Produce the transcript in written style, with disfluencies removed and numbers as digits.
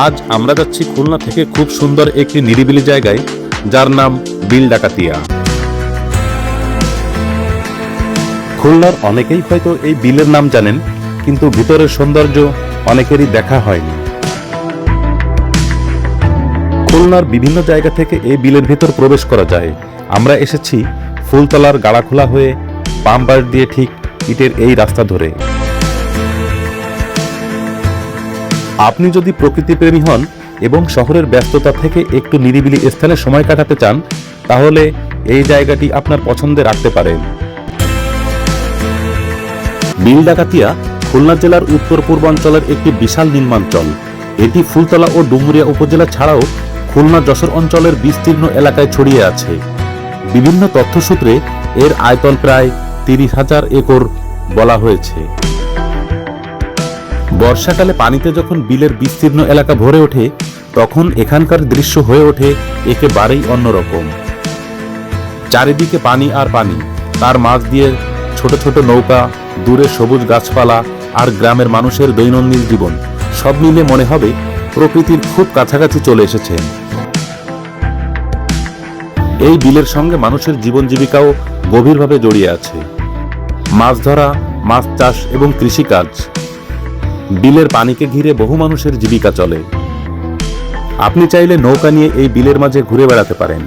আজ আমরা যাচ্ছি খুলনা থেকে খুব সুন্দর একটি নিরিবিলি জায়গায়, যার নাম বিল ডাকাতিয়া। খুলনার অনেকেই হয়তো এই বিলের নাম জানেন, কিন্তু ভিতরের সৌন্দর্য অনেকেরই দেখা হয়নি। খুলনার বিভিন্ন জায়গা থেকে এই বিলের ভিতর প্রবেশ করা যায়। আমরা এসেছি ফুলতলার গাড়াখোলা হয়ে বাম পাশ দিয়ে ঠিক ইটের এই রাস্তা ধরে। আপনি যদি প্রকৃতিপ্রেমী হন এবং শহরের ব্যস্ততা থেকে একটু নিরিবিলি স্থানে সময় কাটাতে চান, তাহলে এই জায়গাটি আপনার পছন্দে রাখতে পারেন। বিল ডাকাতিয়া খুলনা জেলার উত্তর পূর্বাঞ্চলের একটি বিশাল নিম্নাঞ্চল। এটি ফুলতলা ও ডুমুরিয়া উপজেলা ছাড়াও খুলনা যশোর অঞ্চলের বিস্তীর্ণ এলাকায় ছড়িয়ে আছে। বিভিন্ন তথ্যসূত্রে এর আয়তন প্রায় 30,000 একর বলা হয়েছে। বর্ষাকালে পানিতে যখন বিলের বিস্তীর্ণ এলাকা ভরে ওঠে, তখন এখানকার দৃশ্য হয়ে ওঠে একেবারেই অন্যরকম। চারিদিকে পানি আর পানি, তার মাঝ দিয়ে ছোট ছোট নৌকা, দূরে সবুজ গাছপালা আর গ্রামের মানুষের দৈনন্দিন জীবন, সব মিলে মনে হবে প্রকৃতির খুব কাছাকাছি চলে এসেছেন। এই বিলের সঙ্গে মানুষের জীবন জীবিকাও গভীরভাবে জড়িয়ে আছে। মাছ ধরা, মাছ চাষ এবং কৃষিকাজ। বিলের পানিকে ঘিরে বহু মানুষের জীবিকা চলে। আপনি চাইলে নৌকা নিয়ে এই বিলের মাঝে ঘুরে বেড়াতে পারেন।